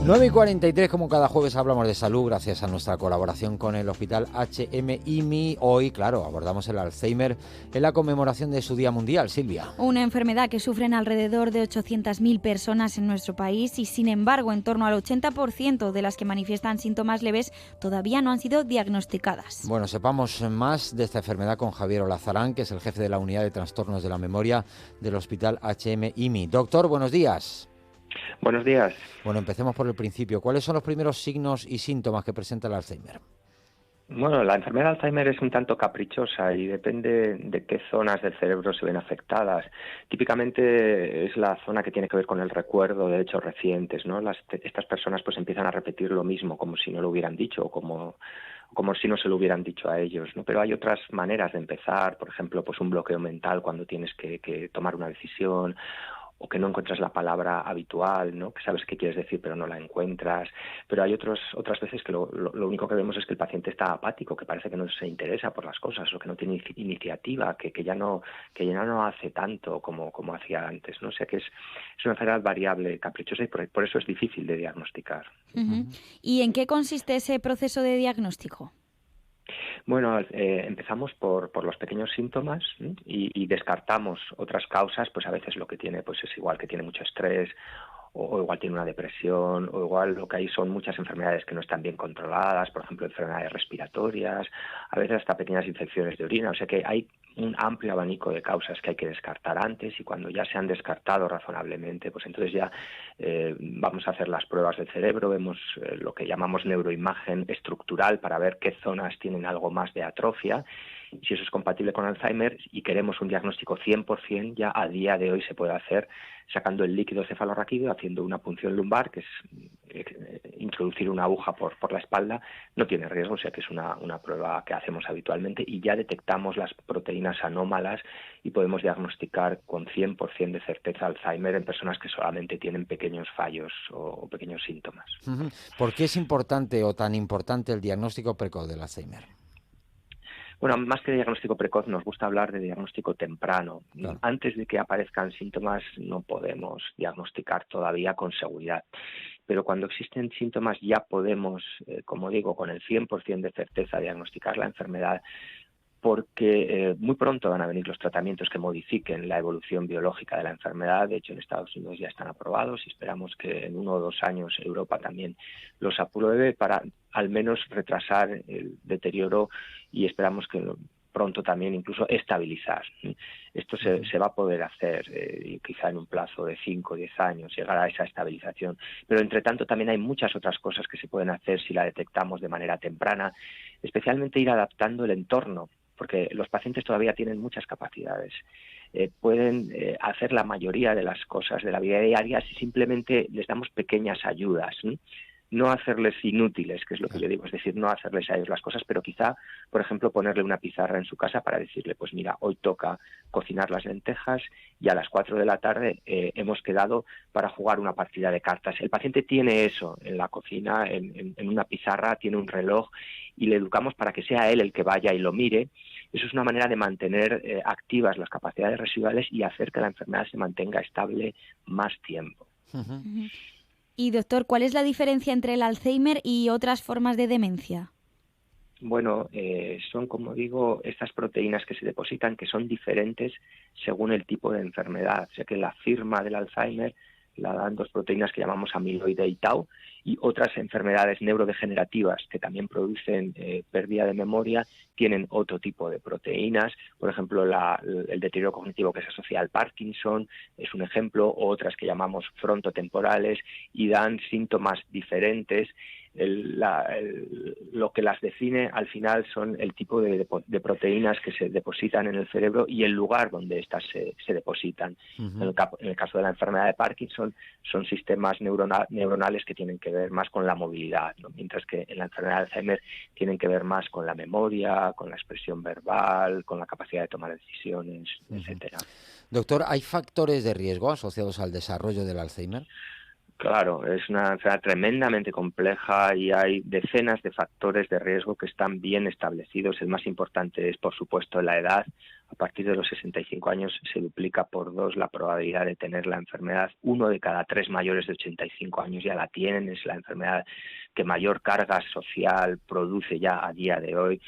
9:43, como cada jueves hablamos de salud gracias a nuestra colaboración con el Hospital HM-IMI. Hoy, claro, abordamos el Alzheimer en la conmemoración de su Día Mundial. Silvia. Una enfermedad que sufren alrededor de 800.000 personas en nuestro país y, sin embargo, en torno al 80% de las que manifiestan síntomas leves todavía no han sido diagnosticadas. Bueno, sepamos más de esta enfermedad con Javier Olazarán, que es el jefe de la Unidad de Trastornos de la Memoria del Hospital HM-IMI. Doctor, buenos días. Buenos días. Bueno, empecemos por el principio. ¿Cuáles son los primeros signos y síntomas que presenta el Alzheimer? Bueno, la enfermedad de Alzheimer es un tanto caprichosa y depende de qué zonas del cerebro se ven afectadas. Típicamente es la zona que tiene que ver con el recuerdo de hechos recientes, ¿no? Estas personas pues empiezan a repetir lo mismo como si no lo hubieran dicho o como si no se lo hubieran dicho a ellos, ¿no? Pero hay otras maneras de empezar, por ejemplo, pues un bloqueo mental cuando tienes que tomar una decisión, o que no encuentras la palabra habitual, ¿no? Que sabes qué quieres decir pero no la encuentras. Pero hay otras veces que lo único que vemos es que el paciente está apático, que parece que no se interesa por las cosas o que no tiene iniciativa, que ya no hace tanto como hacía antes, ¿no? O sea que es una enfermedad variable, caprichosa, y por eso es difícil de diagnosticar. Uh-huh. ¿Y en qué consiste ese proceso de diagnóstico? Bueno, empezamos por los pequeños síntomas, ¿sí? y descartamos otras causas, pues a veces lo que tiene pues es igual que tiene mucho estrés, o igual tiene una depresión, o igual lo que hay son muchas enfermedades que no están bien controladas, por ejemplo, enfermedades respiratorias, a veces hasta pequeñas infecciones de orina. O sea que hay un amplio abanico de causas que hay que descartar antes, y cuando ya se han descartado razonablemente, pues entonces ya vamos a hacer las pruebas del cerebro, vemos lo que llamamos neuroimagen estructural para ver qué zonas tienen algo más de atrofia. Si eso es compatible con Alzheimer y queremos un diagnóstico 100%, ya a día de hoy se puede hacer sacando el líquido cefalorraquídeo, haciendo una punción lumbar, que es introducir una aguja por la espalda. No tiene riesgo, o sea que es una prueba que hacemos habitualmente, y ya detectamos las proteínas anómalas y podemos diagnosticar con 100% de certeza Alzheimer en personas que solamente tienen pequeños fallos o pequeños síntomas. ¿Por qué es importante o tan importante el diagnóstico precoz del Alzheimer? Bueno, más que de diagnóstico precoz, nos gusta hablar de diagnóstico temprano. Claro. Antes de que aparezcan síntomas no podemos diagnosticar todavía con seguridad. Pero cuando existen síntomas ya podemos, como digo, con el 100% de certeza diagnosticar la enfermedad, porque muy pronto van a venir los tratamientos que modifiquen la evolución biológica de la enfermedad. De hecho, en Estados Unidos ya están aprobados y esperamos que en 1 o 2 años Europa también los apruebe para al menos retrasar el deterioro, y esperamos que pronto también incluso estabilizar. Esto se va a poder hacer quizá en un plazo de 5 o 10 años, llegar a esa estabilización. Pero entre tanto también hay muchas otras cosas que se pueden hacer si la detectamos de manera temprana, especialmente ir adaptando el entorno, porque los pacientes todavía tienen muchas capacidades. Pueden hacer la mayoría de las cosas de la vida diaria si simplemente les damos pequeñas ayudas, ¿sí? No hacerles inútiles, que es lo que yo digo, es decir, no hacerles a ellos las cosas, pero quizá, por ejemplo, ponerle una pizarra en su casa para decirle, pues mira, hoy toca cocinar las lentejas y a las 4 de la tarde hemos quedado para jugar una partida de cartas. El paciente tiene eso en la cocina, en una pizarra, tiene un reloj, y le educamos para que sea él el que vaya y lo mire. Eso es una manera de mantener activas las capacidades residuales y hacer que la enfermedad se mantenga estable más tiempo. Uh-huh. Y doctor, ¿cuál es la diferencia entre el Alzheimer y otras formas de demencia? Bueno, son, como digo, estas proteínas que se depositan, que son diferentes según el tipo de enfermedad. O sea que la firma del Alzheimer la dan 2 proteínas que llamamos amiloide y tau, y otras enfermedades neurodegenerativas que también producen pérdida de memoria tienen otro tipo de proteínas. Por ejemplo, el deterioro cognitivo que se asocia al Parkinson es un ejemplo, o otras que llamamos frontotemporales, y dan síntomas diferentes. Lo que las define al final son el tipo de proteínas que se depositan en el cerebro y el lugar donde éstas se depositan. Uh-huh. En el caso de la enfermedad de Parkinson son sistemas neuronales que tienen que ver más con la movilidad, ¿no? Mientras que en la enfermedad de Alzheimer tienen que ver más con la memoria, con la expresión verbal, con la capacidad de tomar decisiones, uh-huh, etcétera. Doctor, ¿hay factores de riesgo asociados al desarrollo del Alzheimer? Claro, es una enfermedad tremendamente compleja y hay decenas de factores de riesgo que están bien establecidos. El más importante es, por supuesto, la edad. a partir de los 65 años se duplica por 2 la probabilidad de tener la enfermedad. 1 de cada 3 mayores de 85 años ya la tienen, es la enfermedad que mayor carga social produce ya a día de hoy.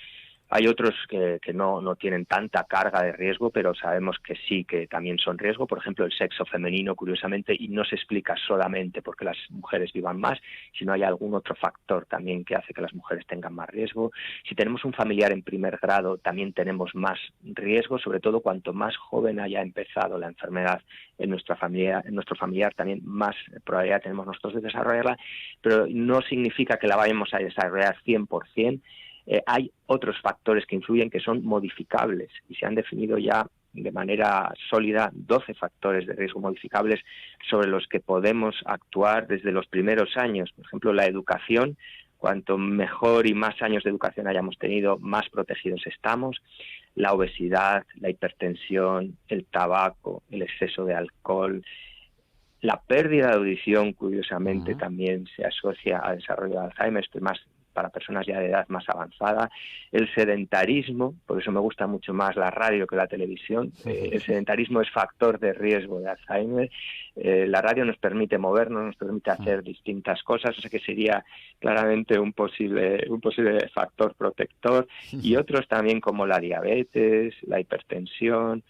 Hay otros que no tienen tanta carga de riesgo, pero sabemos que sí, que también son riesgo. Por ejemplo, el sexo femenino, curiosamente, y no se explica solamente porque las mujeres vivan más, sino hay algún otro factor también que hace que las mujeres tengan más riesgo. Si tenemos un familiar en primer grado, también tenemos más riesgo, sobre todo cuanto más joven haya empezado la enfermedad en nuestra familia, en nuestro familiar, también más probabilidad tenemos nosotros de desarrollarla, pero no significa que la vayamos a desarrollar 100%. Hay otros factores que influyen que son modificables y se han definido ya de manera sólida 12 factores de riesgo modificables sobre los que podemos actuar desde los primeros años. Por ejemplo, la educación. Cuanto mejor y más años de educación hayamos tenido, más protegidos estamos. La obesidad, la hipertensión, el tabaco, el exceso de alcohol. La pérdida de audición, curiosamente, también se asocia al desarrollo de Alzheimer, esto es más para personas ya de edad más avanzada. El sedentarismo, por eso me gusta mucho más la radio que la televisión. El sedentarismo es factor de riesgo de Alzheimer. La radio nos permite movernos, nos permite hacer distintas cosas, o sea que sería claramente un posible factor protector. Y otros también como la diabetes, la hipertensión,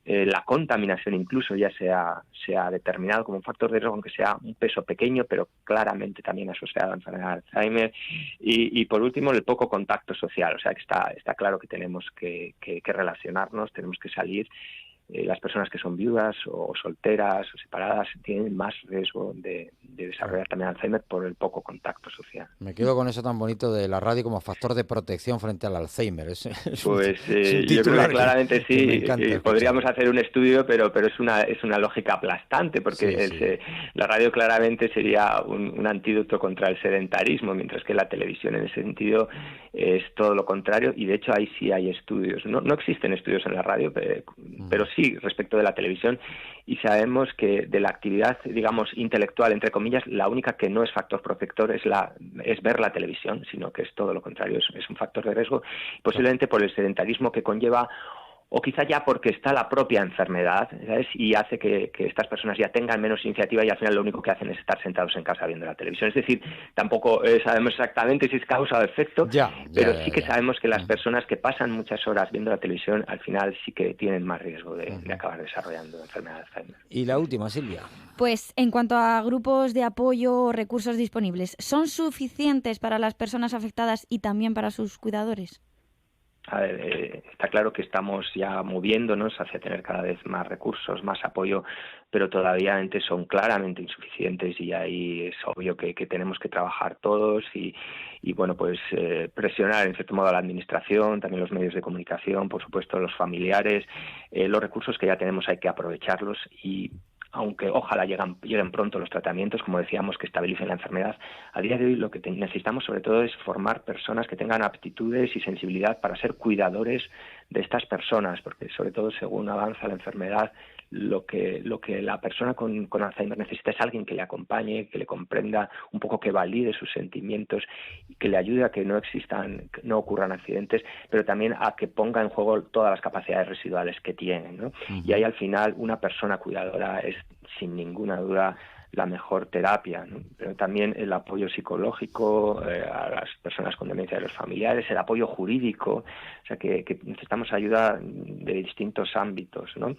la contaminación incluso ya se ha determinado como un factor de riesgo, aunque sea un peso pequeño, pero claramente también asociado a la enfermedad de Alzheimer. Y por último, el poco contacto social. O sea que está claro que tenemos que relacionarnos, tenemos que salir. Las personas que son viudas o solteras o separadas tienen más riesgo de desarrollar también Alzheimer por el poco contacto social. Me quedo con eso tan bonito de la radio como factor de protección frente al Alzheimer. Pues yo creo que claramente sí. Podríamos hacer un estudio, pero es una lógica aplastante, porque la radio claramente sería un antídoto contra el sedentarismo, mientras que la televisión en ese sentido es todo lo contrario, y de hecho ahí sí hay estudios. No existen estudios en la radio, pero sí respecto de la televisión, y sabemos que de la actividad, digamos, intelectual, entre comillas, la única que no es factor protector es ver la televisión, sino que es todo lo contrario, es un factor de riesgo, posiblemente por el sedentarismo que conlleva, o quizá ya porque está la propia enfermedad, ¿sabes? Y hace que estas personas ya tengan menos iniciativa y al final lo único que hacen es estar sentados en casa viendo la televisión. Es decir, tampoco sabemos exactamente si es causa o efecto, pero sí que sabemos que las personas que pasan muchas horas viendo la televisión al final sí que tienen más riesgo de acabar desarrollando enfermedad de Alzheimer. Y la última, Silvia. Pues en cuanto a grupos de apoyo o recursos disponibles, ¿son suficientes para las personas afectadas y también para sus cuidadores? A ver, está claro que estamos ya moviéndonos hacia tener cada vez más recursos, más apoyo, pero todavía son claramente insuficientes, y ahí es obvio que tenemos que trabajar todos y bueno, pues presionar en cierto modo a la administración, también los medios de comunicación, por supuesto los familiares. Los recursos que ya tenemos hay que aprovecharlos, y aunque ojalá lleguen pronto los tratamientos, como decíamos, que estabilicen la enfermedad, a día de hoy lo que necesitamos sobre todo es formar personas que tengan aptitudes y sensibilidad para ser cuidadores de estas personas, porque sobre todo según avanza la enfermedad, lo que la persona con Alzheimer necesita es alguien que le acompañe, que le comprenda, un poco que valide sus sentimientos y que le ayude a que no ocurran accidentes, pero también a que ponga en juego todas las capacidades residuales que tienen, ¿no? Y ahí al final una persona cuidadora es sin ninguna duda la mejor terapia, ¿no? Pero también el apoyo psicológico a las personas con demencia de los familiares, el apoyo jurídico, o sea que necesitamos ayuda de distintos ámbitos, ¿no?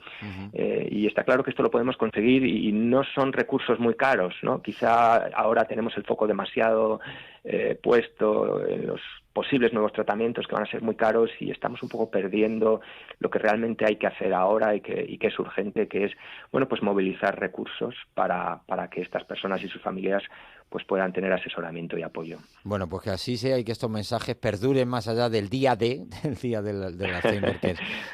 Y está claro que esto lo podemos conseguir y no son recursos muy caros, ¿no? Quizá ahora tenemos el foco demasiado puesto en los posibles nuevos tratamientos que van a ser muy caros, y estamos un poco perdiendo lo que realmente hay que hacer ahora y que es urgente, que es, bueno, pues movilizar recursos para que estas personas y sus familias pues puedan tener asesoramiento y apoyo. Bueno, pues que así sea y que estos mensajes perduren más allá del día del Alzheimer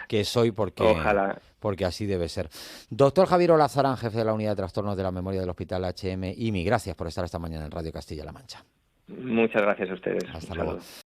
que es hoy, Ojalá. Porque así debe ser. Doctor Javier Olazarán, jefe de la Unidad de Trastornos de la Memoria del Hospital HM-IMI, gracias por estar esta mañana en Radio Castilla-La Mancha. Muchas gracias a ustedes. Hasta luego.